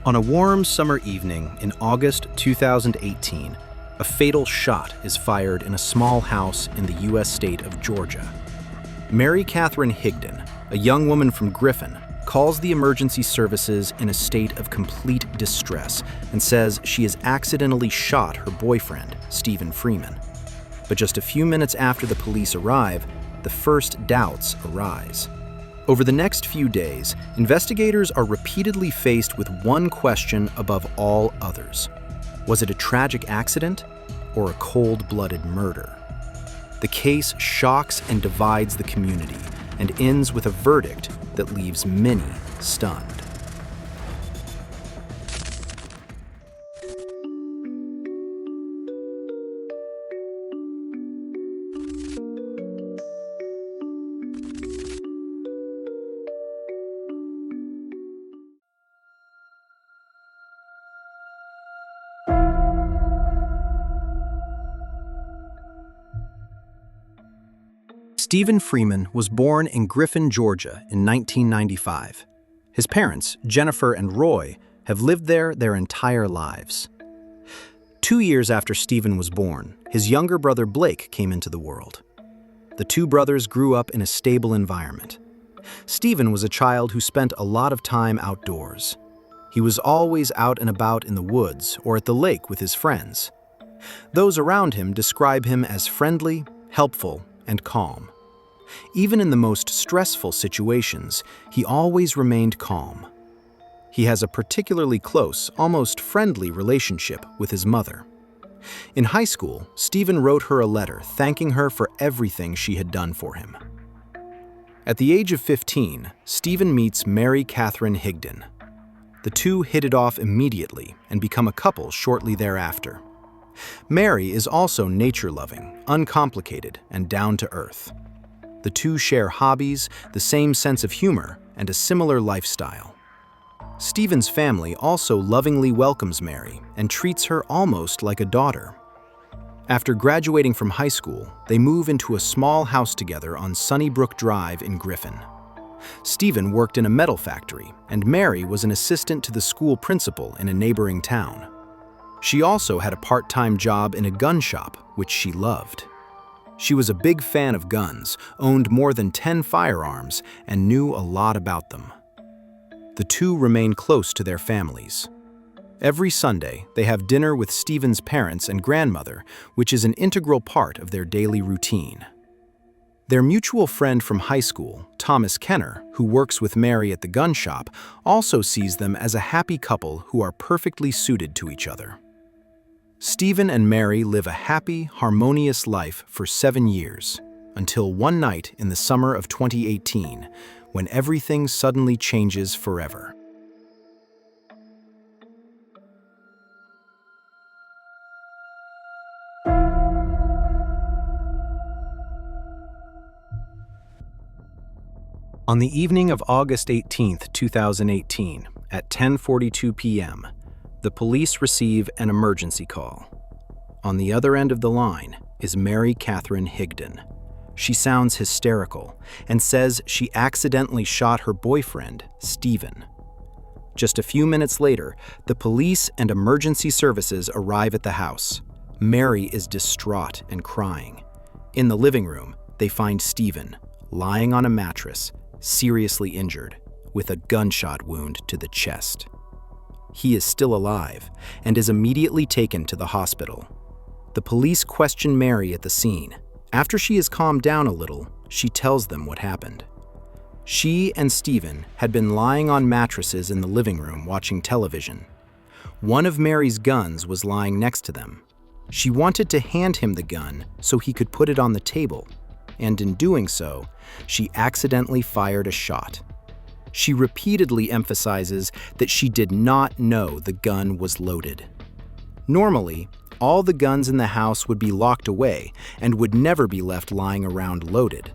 On a warm summer evening in August 2018, a fatal shot is fired in a small house in the U.S. state of Georgia. Mary Catherine Higdon, a young woman from Griffin, calls the emergency services in a state of complete distress and says she has accidentally shot her boyfriend, Stephen Freeman. But just a few minutes after the police arrive, the first doubts arise. Over the next few days, investigators are repeatedly faced with one question above all others. Was it a tragic accident or a cold-blooded murder? The case shocks and divides the community and ends with a verdict that leaves many stunned. Stephen Freeman was born in Griffin, Georgia in 1995. His parents, Jennifer and Roy, have lived there their entire lives. 2 years after Stephen was born, his younger brother Blake came into the world. The two brothers grew up in a stable environment. Stephen was a child who spent a lot of time outdoors. He was always out and about in the woods or at the lake with his friends. Those around him describe him as friendly, helpful, and calm. Even in the most stressful situations, he always remained calm. He has a particularly close, almost friendly relationship with his mother. In high school, Stephen wrote her a letter thanking her for everything she had done for him. At the age of 15, Stephen meets Mary Catherine Higdon. The two hit it off immediately and become a couple shortly thereafter. Mary is also nature-loving, uncomplicated, and down-to-earth. The two share hobbies, the same sense of humor, and a similar lifestyle. Stephen's family also lovingly welcomes Mary and treats her almost like a daughter. After graduating from high school, they move into a small house together on Sunnybrook Drive in Griffin. Stephen worked in a metal factory, and Mary was an assistant to the school principal in a neighboring town. She also had a part-time job in a gun shop, which she loved. She was a big fan of guns, owned more than 10 firearms, and knew a lot about them. The two remain close to their families. Every Sunday, they have dinner with Stephen's parents and grandmother, which is an integral part of their daily routine. Their mutual friend from high school, Thomas Kenner, who works with Mary at the gun shop, also sees them as a happy couple who are perfectly suited to each other. Stephen and Mary live a happy, harmonious life for 7 years, until one night in the summer of 2018, when everything suddenly changes forever. On the evening of August 18, 2018, at 10:42 p.m., the police receive an emergency call. On the other end of the line is Mary Catherine Higdon. She sounds hysterical and says she accidentally shot her boyfriend, Stephen. Just a few minutes later, the police and emergency services arrive at the house. Mary is distraught and crying. In the living room, they find Stephen, lying on a mattress, seriously injured, with a gunshot wound to the chest. He is still alive and is immediately taken to the hospital. The police question Mary at the scene. After she is calmed down a little, she tells them what happened. She and Stephen had been lying on mattresses in the living room watching television. One of Mary's guns was lying next to them. She wanted to hand him the gun so he could put it on the table, and in doing so, she accidentally fired a shot. She repeatedly emphasizes that she did not know the gun was loaded. Normally, all the guns in the house would be locked away and would never be left lying around loaded.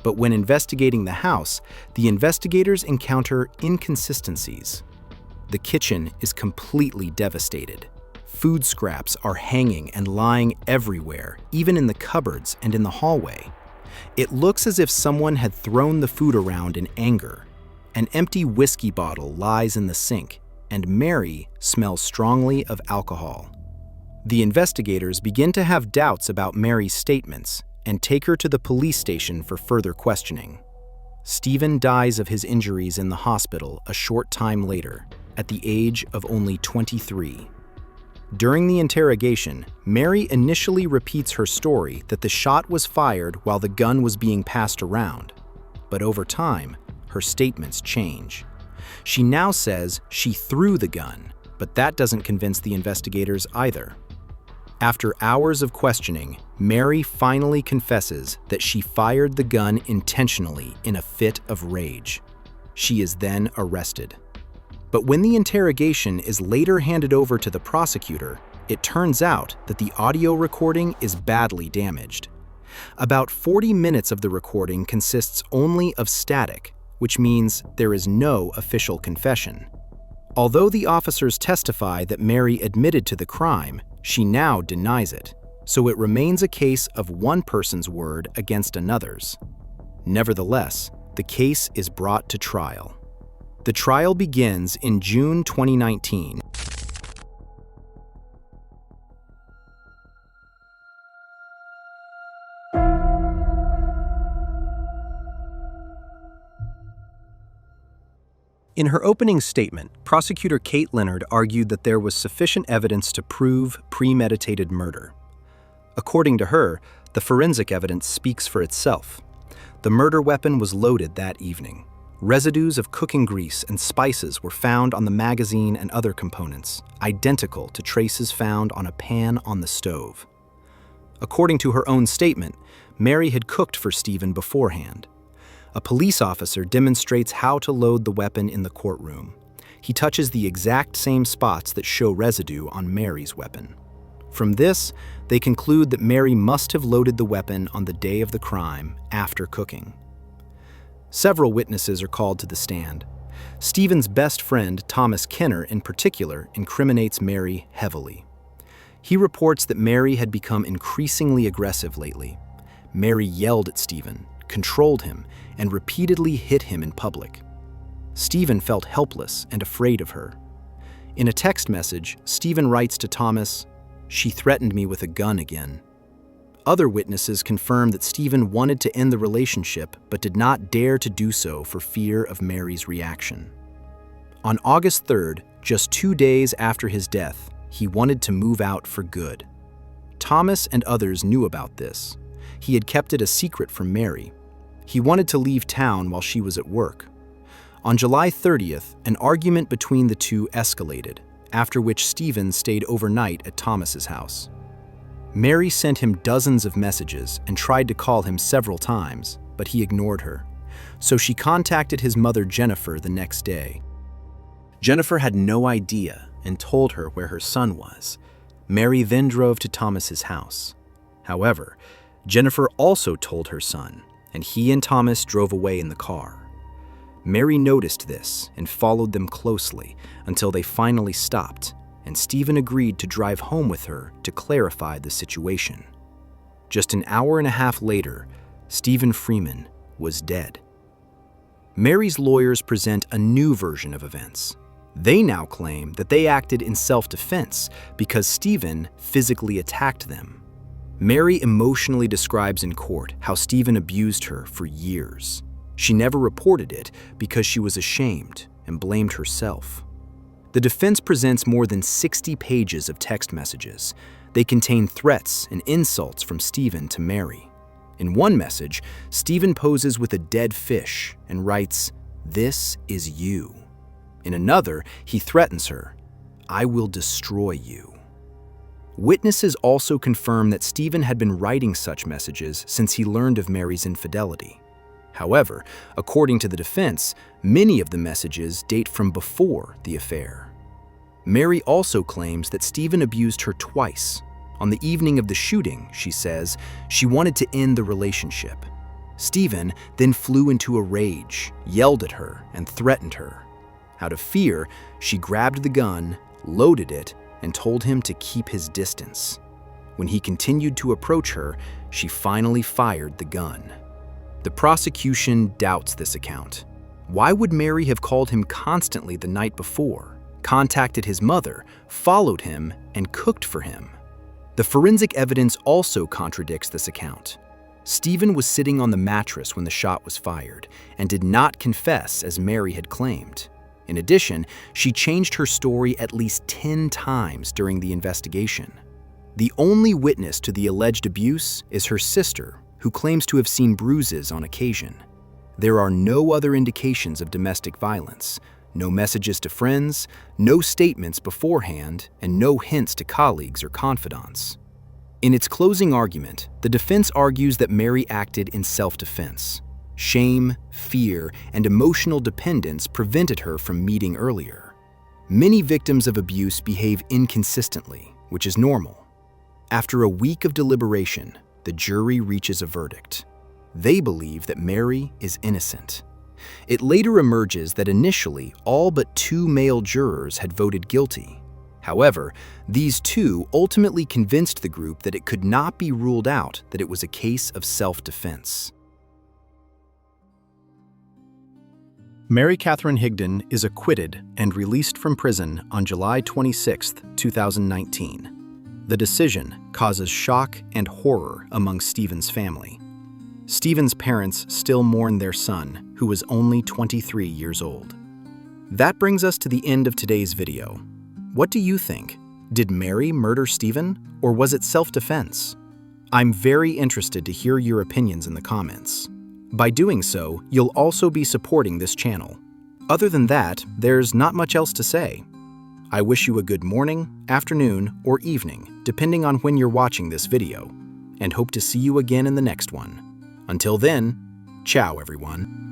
But when investigating the house, the investigators encounter inconsistencies. The kitchen is completely devastated. Food scraps are hanging and lying everywhere, even in the cupboards and in the hallway. It looks as if someone had thrown the food around in anger. An empty whiskey bottle lies in the sink, and Mary smells strongly of alcohol. The investigators begin to have doubts about Mary's statements and take her to the police station for further questioning. Stephen dies of his injuries in the hospital a short time later, at the age of only 23. During the interrogation, Mary initially repeats her story that the shot was fired while the gun was being passed around, but over time, her statements change. She now says she threw the gun, but that doesn't convince the investigators either. After hours of questioning, Mary finally confesses that she fired the gun intentionally in a fit of rage. She is then arrested. But when the interrogation is later handed over to the prosecutor, it turns out that the audio recording is badly damaged. About 40 minutes of the recording consists only of static, which means there is no official confession. Although the officers testify that Mary admitted to the crime, she now denies it, so it remains a case of one person's word against another's. Nevertheless, the case is brought to trial. The trial begins in June 2019. In her opening statement, Prosecutor Kate Leonard argued that there was sufficient evidence to prove premeditated murder. According to her, the forensic evidence speaks for itself. The murder weapon was loaded that evening. Residues of cooking grease and spices were found on the magazine and other components, identical to traces found on a pan on the stove. According to her own statement, Mary had cooked for Stephen beforehand. A police officer demonstrates how to load the weapon in the courtroom. He touches the exact same spots that show residue on Mary's weapon. From this, they conclude that Mary must have loaded the weapon on the day of the crime after cooking. Several witnesses are called to the stand. Stephen's best friend, Thomas Kenner, in particular, incriminates Mary heavily. He reports that Mary had become increasingly aggressive lately. Mary yelled at Stephen, controlled him, and repeatedly hit him in public. Stephen felt helpless and afraid of her. In a text message, Stephen writes to Thomas, "She threatened me with a gun again." Other witnesses confirm that Stephen wanted to end the relationship but did not dare to do so for fear of Mary's reaction. On August 3rd, just 2 days after his death, he wanted to move out for good. Thomas and others knew about this. He had kept it a secret from Mary. He wanted to leave town while she was at work. On July 30th, an argument between the two escalated, after which Stephen stayed overnight at Thomas's house. Mary sent him dozens of messages and tried to call him several times, but he ignored her. So she contacted his mother, Jennifer, the next day. Jennifer had no idea and told her where her son was. Mary then drove to Thomas's house. However, Jennifer also told her son, and he and Thomas drove away in the car. Mary noticed this and followed them closely until they finally stopped, and Stephen agreed to drive home with her to clarify the situation. Just an hour and a half later, Stephen Freeman was dead. Mary's lawyers present a new version of events. They now claim that they acted in self-defense because Stephen physically attacked them. Mary emotionally describes in court how Stephen abused her for years. She never reported it because she was ashamed and blamed herself. The defense presents more than 60 pages of text messages. They contain threats and insults from Stephen to Mary. In one message, Stephen poses with a dead fish and writes, "This is you." In another, he threatens her, "I will destroy you." Witnesses also confirm that Stephen had been writing such messages since he learned of Mary's infidelity. However, according to the defense, many of the messages date from before the affair. Mary also claims that Stephen abused her twice. On the evening of the shooting, she says, she wanted to end the relationship. Stephen then flew into a rage, yelled at her, and threatened her. Out of fear, she grabbed the gun, loaded it, and told him to keep his distance. When he continued to approach her, she finally fired the gun. The prosecution doubts this account. Why would Mary have called him constantly the night before, contacted his mother, followed him, and cooked for him. The forensic evidence also contradicts this account. Stephen was sitting on the mattress when the shot was fired and did not confess as Mary had claimed. In addition, she changed her story at least 10 times during the investigation. The only witness to the alleged abuse is her sister, who claims to have seen bruises on occasion. There are no other indications of domestic violence, no messages to friends, no statements beforehand, and no hints to colleagues or confidants. In its closing argument, the defense argues that Mary acted in self-defense. Shame, fear, and emotional dependence prevented her from meeting earlier. Many victims of abuse behave inconsistently, which is normal. After a week of deliberation, the jury reaches a verdict. They believe that Mary is innocent. It later emerges that initially all but 2 male jurors had voted guilty. However, these 2 ultimately convinced the group that it could not be ruled out that it was a case of self-defense. Mary Catherine Higdon is acquitted and released from prison on July 26, 2019. The decision causes shock and horror among Stephen's family. Stephen's parents still mourn their son, who was only 23 years old. That brings us to the end of today's video. What do you think? Did Mary murder Stephen, or was it self-defense? I'm very interested to hear your opinions in the comments. By doing so, you'll also be supporting this channel. Other than that, there's not much else to say. I wish you a good morning, afternoon, or evening, depending on when you're watching this video, and hope to see you again in the next one. Until then, ciao everyone.